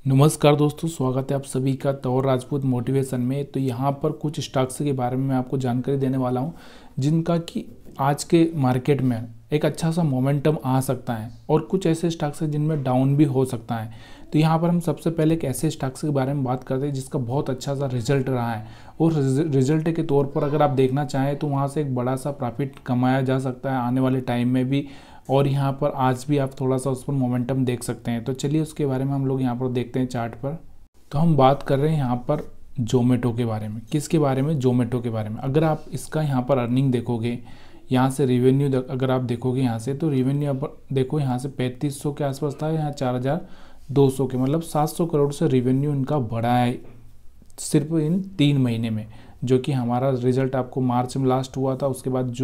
नमस्कार दोस्तों, स्वागत है आप सभी का तौर राजपूत मोटिवेशन में। तो यहाँ पर कुछ स्टॉक्स के बारे में मैं आपको जानकारी देने वाला हूँ जिनका कि आज के मार्केट में एक अच्छा सा मोमेंटम आ सकता है और कुछ ऐसे स्टॉक्स हैं जिनमें डाउन भी हो सकता है। तो यहाँ पर हम सबसे पहले एक ऐसे स्टॉक्स के बारे में बात करते हैं जिसका बहुत अच्छा सा रिजल्ट रहा है और रिजल्ट के तौर पर अगर आप देखना चाहें तो वहाँ से एक बड़ा सा प्रॉफिट कमाया जा सकता है आने वाले टाइम में भी। और यहाँ पर आज भी आप थोड़ा सा उस पर मोमेंटम देख सकते हैं। तो चलिए उसके बारे में हम लोग यहाँ पर देखते हैं चार्ट पर। तो हम बात कर रहे हैं यहाँ पर जोमेटो के बारे में। किसके बारे में? जोमेटो के बारे में। अगर आप इसका यहाँ पर अर्निंग देखोगे, यहाँ से रेवेन्यू अगर आप देखोगे यहाँ से, तो रेवेन्यू अब देखो यहाँ से 3500 के आसपास था, यहाँ 4200 के, मतलब 700 करोड़ से रेवेन्यू इनका बढ़ा है सिर्फ इन 3 महीने में। जो कि हमारा रिजल्ट आपको मार्च में लास्ट हुआ था, उसके बाद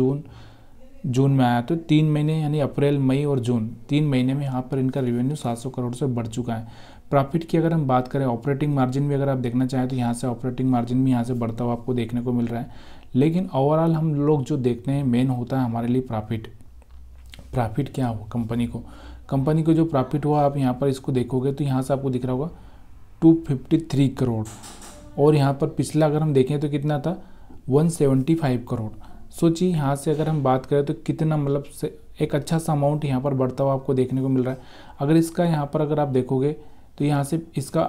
जून में आया। तो 3 महीने यानी अप्रैल, मई और जून, 3 महीने में यहाँ पर इनका रेवेन्यू 700 करोड़ से बढ़ चुका है। प्रॉफिट की अगर हम बात करें, ऑपरेटिंग मार्जिन भी अगर आप देखना चाहें तो यहाँ से ऑपरेटिंग मार्जिन भी यहाँ से बढ़ता हुआ आपको देखने को मिल रहा है। लेकिन ओवरऑल हम लोग जो देखते हैं मेन होता है हमारे लिए प्रॉफिट क्या हुआ कंपनी को जो प्रॉफिट हुआ, आप यहाँ पर इसको देखोगे तो यहाँ से आपको दिख रहा होगा 253 करोड़। और यहाँ पर पिछला अगर हम देखें तो कितना था, 175 करोड़। सोचिए यहाँ से अगर हम बात करें तो कितना, मतलब से एक अच्छा सा अमाउंट यहाँ पर बढ़ता हुआ आपको देखने को मिल रहा है। अगर इसका यहाँ पर अगर आप देखोगे तो यहाँ से इसका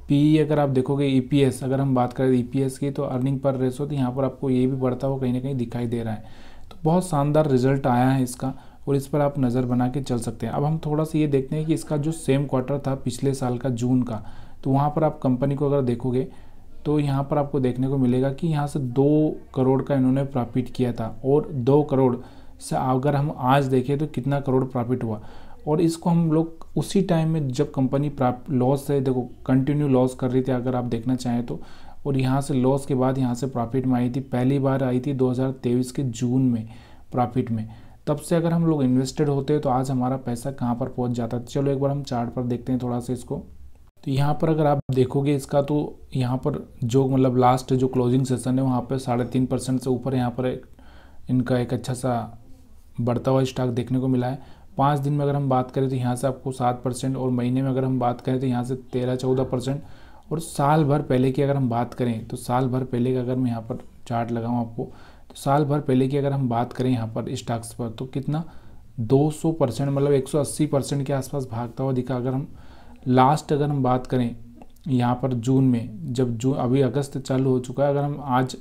पी अगर आप देखोगे, ईपीएस अगर हम बात करें ईपीएस की, तो अर्निंग पर रेशो, तो यहाँ पर आपको ये भी बढ़ता हुआ कहीं ना कहीं दिखाई दे रहा है। तो बहुत शानदार रिजल्ट आया है इसका और इस पर आप नज़र बना के चल सकते हैं। अब हम थोड़ा सा ये देखते हैं कि इसका जो सेम क्वार्टर था पिछले साल का जून का, तो वहाँ पर आप कंपनी को अगर देखोगे तो यहाँ पर आपको देखने को मिलेगा कि यहाँ से 2 करोड़ का इन्होंने प्रॉफिट किया था। और 2 करोड़ से अगर हम आज देखें तो कितना करोड़ प्रॉफिट हुआ। और इसको हम लोग उसी टाइम में जब कंपनी लॉस है, देखो कंटिन्यू लॉस कर रही थी अगर आप देखना चाहें तो, और यहाँ से लॉस के बाद यहाँ से प्रॉफिट में आई थी, पहली बार आई थी 2023 के जून में प्रॉफिट में। तब से अगर हम लोग इन्वेस्टेड होते तो आज हमारा पैसा कहाँ पर पहुँच जाता। चलो एक बार हम चार्ट पर देखते हैं थोड़ा सा इसको। तो यहाँ पर अगर आप देखोगे इसका, तो यहाँ पर जो मतलब लास्ट जो क्लोजिंग सेशन है वहाँ पर 3.5% से ऊपर यहाँ पर इनका एक अच्छा सा बढ़ता हुआ स्टॉक देखने को मिला है। 5 दिन में अगर हम बात करें तो यहाँ से आपको 7%, और महीने में अगर हम बात करें तो यहाँ से 13-14%। और साल भर पहले की अगर हम बात करें तो साल भर पहले का अगर मैं यहाँ पर चार्ट लगाऊँ आपको, तो साल भर पहले की अगर हम बात करें यहाँ पर स्टॉक्स पर, तो कितना 200%, मतलब 180% के आसपास भागता हुआ दिखा। अगर हम लास्ट अगर हम बात करें यहाँ पर जून में, जब जून अभी अगस्त चालू हो चुका है, अगर हम आज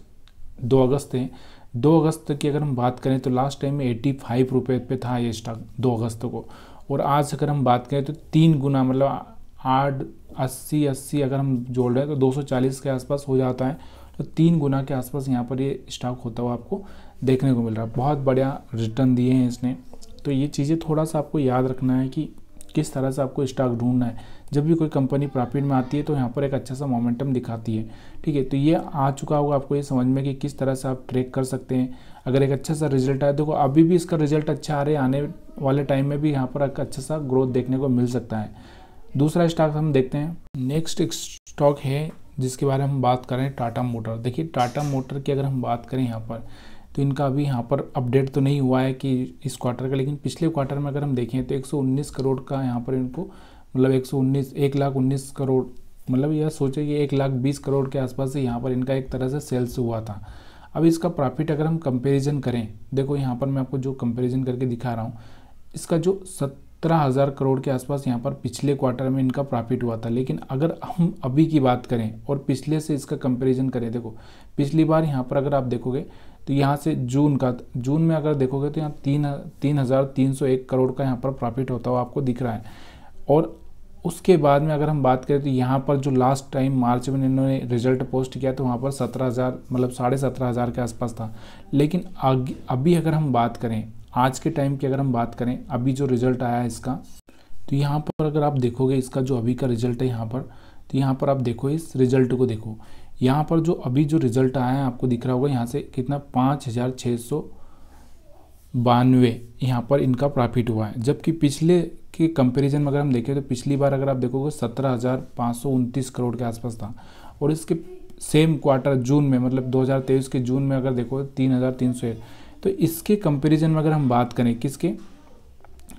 2 अगस्त है, 2 अगस्त की अगर हम बात करें तो लास्ट टाइम में 85 रुपये पे था ये स्टॉक 2 अगस्त को। और आज अगर हम बात करें तो 3 गुना, मतलब 80 अगर हम जोड़ रहे हैं तो 240 के आसपास हो जाता है। तो 3 गुना के आसपास यहाँ पर ये स्टॉक होता हुआ आपको देखने को मिल रहा है। बहुत बढ़िया रिटर्न दिए हैं इसने। तो ये चीज़ें थोड़ा सा आपको याद रखना है कि किस तरह से आपको स्टॉक ढूंढना है। जब भी कोई कंपनी प्रॉफिट में आती है तो यहाँ पर एक अच्छा सा मोमेंटम दिखाती है, ठीक है। तो ये आ चुका होगा आपको ये समझ में कि किस तरह से आप ट्रैक कर सकते हैं। अगर एक अच्छा सा रिजल्ट आए, देखो अभी भी इसका रिजल्ट अच्छा आ रहा है, आने वाले टाइम में भी यहाँ पर एक अच्छा सा ग्रोथ देखने को मिल सकता है। दूसरा स्टॉक हम देखते हैं। नेक्स्ट एक स्टॉक है जिसके बारे में हम बात करें, टाटा मोटर। देखिए टाटा मोटर की अगर हम बात करें यहाँ पर, तो इनका अभी यहाँ पर अपडेट तो नहीं हुआ है कि इस क्वार्टर का, लेकिन पिछले क्वार्टर में अगर हम देखें तो 119 करोड़ का यहाँ पर इनको, मतलब 1,19 करोड़, मतलब यह सोचे कि 1,20 करोड़ के आसपास से यहाँ पर इनका एक तरह से सेल्स हुआ था। अब इसका प्रॉफिट अगर हम कंपैरिजन करें, देखो यहाँ पर मैं आपको जो कंपैरिजन करके दिखा रहा हूँ, इसका जो 17,000 करोड़ के आसपास यहाँ पर पिछले क्वार्टर में इनका प्रॉफिट हुआ था। लेकिन अगर हम अभी की बात करें और पिछले से इसका कंपैरिजन करें, देखो पिछली बार यहाँ पर अगर आप देखोगे तो यहाँ से जून में अगर देखोगे तो यहाँ 3,301 करोड़ का यहाँ पर प्रॉफिट होता हुआ आपको दिख रहा है। और उसके बाद में अगर हम बात करें तो यहाँ पर जो लास्ट टाइम मार्च में इन्होंने रिजल्ट पोस्ट किया तो वहाँ पर 17,000, मतलब 17,500 के आसपास था। लेकिन अभी अगर हम बात करें आज के टाइम की, अगर हम बात करें अभी जो रिजल्ट आया है इसका, तो यहाँ पर अगर आप देखोगे इसका जो अभी का रिजल्ट है यहाँ पर, तो यहाँ पर आप देखो इस रिजल्ट को देखो, यहाँ पर जो अभी जो रिजल्ट आया है आपको दिख रहा होगा यहाँ से कितना 5,692 यहाँ पर इनका प्रॉफिट हुआ है। जबकि पिछले के कंपैरिजन में अगर हम देखें तो पिछली बार अगर आप देखोगे 17,529 करोड़ के आसपास था। और इसके सेम क्वार्टर जून में, मतलब 2023 के जून में अगर देखो 3,301। तो इसके कंपैरिजन में अगर हम बात करें किसके,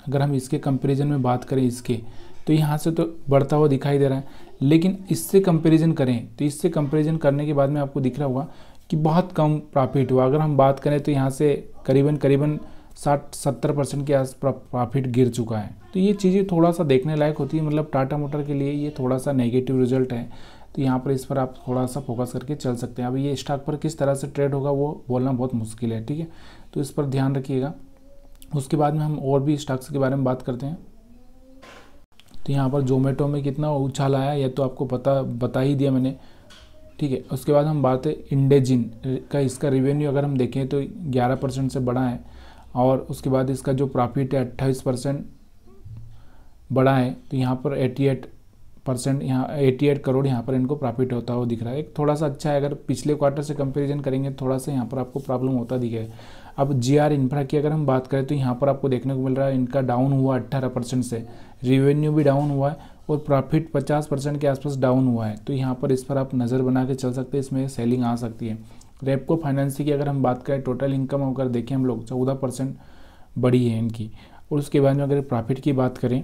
अगर हम इसके कंपैरिजन में बात करें इसके, तो यहाँ से तो बढ़ता हुआ दिखाई दे रहा है। लेकिन इससे कंपैरिजन करें तो इससे कंपैरिजन करने के बाद में आपको दिख रहा होगा कि बहुत कम प्रॉफिट हुआ। अगर हम बात करें तो यहाँ से करीबन 60-70% के आस प्रॉफिट गिर चुका है। तो ये चीज़ें थोड़ा सा देखने लायक होती है, मतलब टाटा मोटर के लिए ये थोड़ा सा नेगेटिव रिजल्ट है। तो यहाँ पर इस पर आप थोड़ा सा फोकस करके चल सकते हैं। अब ये स्टॉक पर किस तरह से ट्रेड होगा वो बोलना बहुत मुश्किल है, ठीक है, तो इस पर ध्यान रखिएगा। उसके बाद में हम और भी स्टॉक्स के बारे में बात करते हैं। तो यहाँ पर जोमेटो में कितना उछाल आया ये तो आपको बता ही दिया मैंने, ठीक है। उसके बाद हम बात है इंडेजिन का, इसका रिवेन्यू अगर हम देखें तो 11% से बढ़ा है, और उसके बाद इसका जो प्रॉफिट है 28% बढ़ा है। तो यहाँ पर 88%, यहाँ 88 करोड़ यहाँ पर इनको प्रॉफिट होता हुआ दिख रहा है। एक थोड़ा सा अच्छा है, अगर पिछले क्वार्टर से कंपैरिजन करेंगे थोड़ा सा यहाँ पर आपको प्रॉब्लम होता दिखेगा। अब जीआर इंफ्रा की अगर हम बात करें तो यहाँ पर आपको देखने को मिल रहा है इनका डाउन हुआ 18% से, रिवेन्यू भी डाउन हुआ है और प्रॉफिट 50% के आसपास डाउन हुआ है। तो यहाँ पर इस पर आप नज़र बना के चल सकते हैं, इसमें सेलिंग आ सकती है। रेपको फाइनेंस की अगर हम बात करें टोटल इनकम अगर देखें हम लोग 14% बढ़ी है इनकी। और उसके बाद में अगर प्रॉफिट की बात करें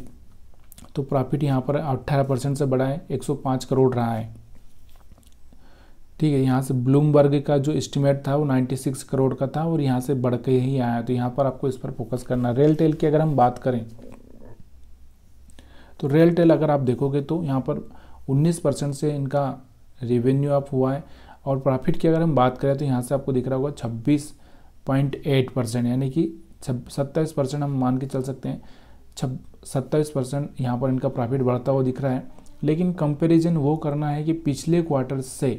तो प्रॉफिट यहाँ पर 18% से बढ़ा है, 105 करोड़ रहा है, ठीक है। यहाँ से ब्लूमबर्ग का जो एस्टिमेट था वो 96 करोड़ का था और यहाँ से बढ़ के ही आया। तो यहाँ पर आपको इस पर फोकस करना। रेलटेल की अगर हम बात करें तो रेलटेल अगर आप देखोगे तो यहाँ पर 19% से इनका रेवेन्यू अप हुआ है, और प्रॉफिट की अगर हम बात करें तो यहाँ से आपको दिख रहा होगा 26.8%, यानी कि 27% हम मान के चल सकते हैं। 27% यहाँ पर इनका प्रॉफिट बढ़ता हुआ दिख रहा है। लेकिन कंपैरिजन वो करना है कि पिछले क्वार्टर से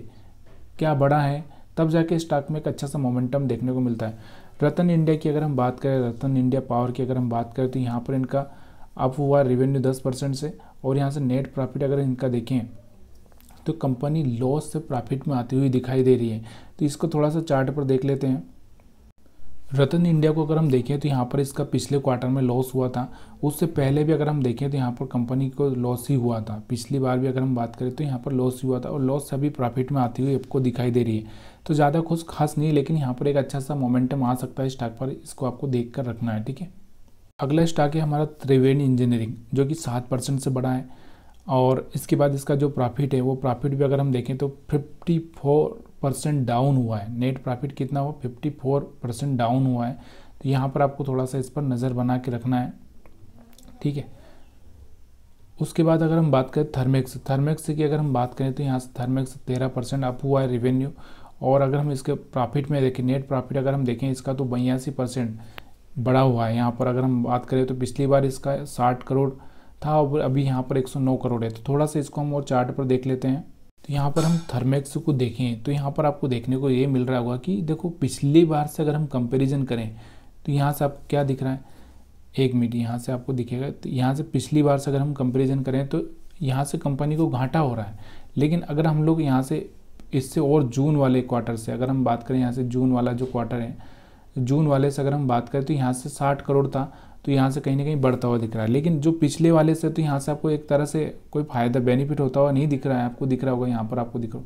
क्या बढ़ा है, तब जाके स्टॉक में एक अच्छा सा मोमेंटम देखने को मिलता है। रतन इंडिया की अगर हम बात करें, रतन इंडिया पावर की अगर हम बात करें तो यहाँ पर इनका अप हुआ रेवेन्यू 10% से, और यहाँ से नेट प्रॉफिट अगर इनका देखें तो कंपनी लॉस से प्रॉफिट में आती हुई दिखाई दे रही है। तो इसको थोड़ा सा चार्ट पर देख लेते हैं। रतन इंडिया को अगर हम देखें तो यहाँ पर इसका पिछले क्वार्टर में लॉस हुआ था, उससे पहले भी अगर हम देखें तो यहाँ पर कंपनी को लॉस ही हुआ था। पिछली बार भी अगर हम बात करें तो यहाँ पर लॉस हुआ था, और लॉस से अभी प्रॉफिट में आती हुई आपको दिखाई दे रही है। तो ज़्यादा कुछ खास नहीं, लेकिन यहाँ पर एक अच्छा सा मोमेंटम आ सकता है स्टॉक पर, इसको आपको देख कर रखना है, ठीक है। अगला स्टॉक है हमारा त्रिवेणी इंजीनियरिंग, जो कि 7% से बढ़ा है, और इसके बाद इसका जो प्रॉफिट है वो प्रॉफिट भी अगर हम देखें तो 54% डाउन हुआ है। नेट प्रॉफिट कितना हुआ, 54% डाउन हुआ है। तो यहाँ पर आपको थोड़ा सा इस पर नज़र बना के रखना है, ठीक है। उसके बाद अगर हम बात करें थर्मेक्स की अगर हम बात करें तो यहाँ से थर्मेक्स 13% अप हुआ है रेवेन्यू, और अगर हम इसके प्रॉफिट में देखें, नेट प्रॉफिट अगर हम देखें इसका तो 82% बढ़ा हुआ है। यहाँ पर अगर हम बात करें तो पिछली बार इसका 60 करोड़ था और अभी यहाँ पर 109 करोड़ है। तो थोड़ा सा इसको हम और चार्ट पर देख लेते हैं। तो यहाँ पर हम थर्मेक्स को देखें तो यहाँ पर आपको देखने को ये मिल रहा होगा कि देखो पिछली बार से अगर हम कंपैरिजन करें तो यहाँ से आपको क्या दिख रहा है, एक मिनट, यहाँ से आपको दिखेगा। तो यहाँ से पिछली बार से अगर हम कंपैरिजन करें तो यहाँ से कंपनी को घाटा हो रहा है। लेकिन अगर हम लोग यहाँ से इससे और जून वाले क्वार्टर से अगर हम बात करें, यहाँ से जून वाला जो क्वार्टर है, जून वाले से अगर हम बात करें तो यहाँ से 60 करोड़ था, तो यहाँ से कहीं ना कहीं बढ़ता हुआ दिख रहा है। लेकिन जो पिछले वाले से तो यहाँ से आपको एक तरह से कोई फ़ायदा बेनिफिट होता हुआ नहीं दिख रहा है। आपको दिख रहा होगा यहाँ पर आपको दिख रहा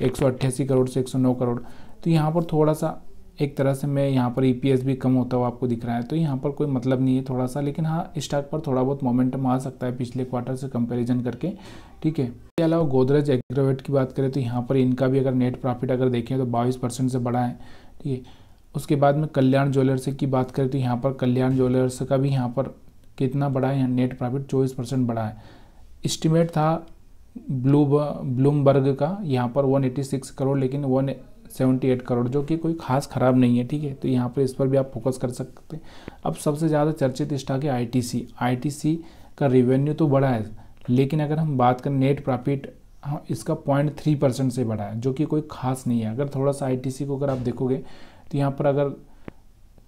188 करोड़ से 109 करोड़। तो यहाँ पर थोड़ा सा एक तरह से मैं यहाँ पर EPS भी कम होता हुआ आपको दिख रहा है। तो यहाँ पर कोई मतलब नहीं है थोड़ा सा, लेकिन हाँ स्टॉक पर थोड़ा बहुत मोमेंटम आ सकता है पिछले क्वार्टर से कंपेरिजन करके, ठीक है। इसके अलावा गोदरेज एग्रोवेट की बात करें तो यहाँ पर इनका भी अगर नेट प्रॉफिट अगर देखें तो 22% से बढ़ा है, ठीक है। उसके बाद में कल्याण ज्वेलर्स की बात करें तो यहाँ पर कल्याण ज्वेलर्स का भी यहाँ पर कितना बढ़ा है, नेट प्रॉफिट 24% बढ़ा है। एस्टिमेट था ब्लूमबर्ग का यहाँ पर 186 करोड़, लेकिन 178 करोड़, जो कि कोई खास ख़राब नहीं है, ठीक है। तो यहाँ पर इस पर भी आप फोकस कर सकते हैं। अब सबसे ज़्यादा चर्चित स्टॉक है ITC का रिवेन्यू तो बढ़ा है, लेकिन अगर हम बात करें नेट प्रॉफिट, हाँ इसका 0.3% से बढ़ा है, जो कि कोई खास नहीं है। अगर थोड़ा सा ITC को अगर आप देखोगे तो यहाँ पर अगर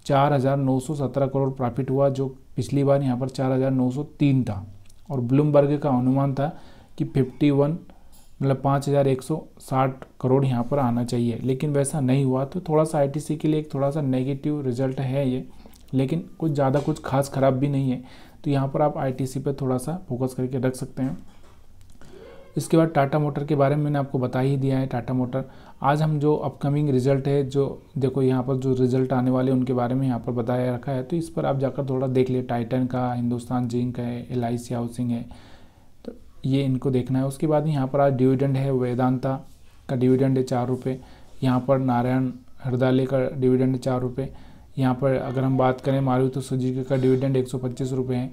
4,917 करोड़ प्रॉफिट हुआ, जो पिछली बार यहाँ पर 4,903 था, और ब्लूमबर्ग का अनुमान था कि 5,160 करोड़ यहाँ पर आना चाहिए, लेकिन वैसा नहीं हुआ। तो थोड़ा सा ITC के लिए एक थोड़ा सा नेगेटिव रिजल्ट है ये, लेकिन कुछ ज़्यादा कुछ खास ख़राब भी नहीं है। तो यहाँ पर आप ITC पे थोड़ा सा फोकस करके रख सकते हैं। इसके बाद टाटा मोटर के बारे में मैंने आपको बता ही दिया है। टाटा मोटर आज हम जो अपकमिंग रिजल्ट है, जो देखो यहाँ पर जो रिजल्ट आने वाले उनके बारे में यहाँ पर बताया रखा है, तो इस पर आप जाकर थोड़ा देख लिए। टाइटन का, हिंदुस्तान जिंक है, LIC हाउसिंग है, तो ये इनको देखना है। उसके बाद यहाँ पर आज डिविडेंड है, वेदांता का डिविडेंड है 4 रुपये। यहाँ पर नारायण हृदयालय का डिविडेंड है 4 रुपये। यहाँ पर अगर हम बात करें मारुति सुजुकी का डिविडेंड 125 रुपये है।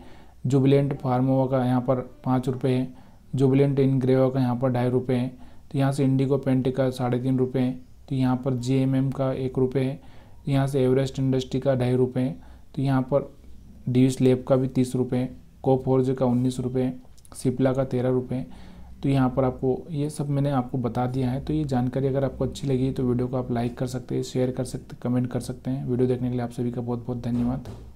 जुबिलेंट फार्मोवा का यहाँ पर 5 रुपये है। जुबिलेंट इनग्रेवा का यहाँ पर 2.5 रुपये है। तो यहाँ से इंडिगो पेंट का 3.5 रुपये है। तो यहाँ पर JMM का 1 रुपये है। यहाँ से एवरेस्ट इंडस्ट्री का 2.5 रुपये है। तो यहाँ पर डीवी स्लैब का भी 30 रुपये है। कोफोर्ज का 19 रुपये है। सिप्ला का 13 रुपये है। तो यहाँ पर आपको ये सब मैंने आपको बता दिया है। तो ये जानकारी अगर आपको अच्छी लगी तो वीडियो को आप लाइक कर सकते हैं, शेयर कर सकते, कमेंट कर सकते हैं। वीडियो देखने के लिए आप सभी का बहुत बहुत धन्यवाद।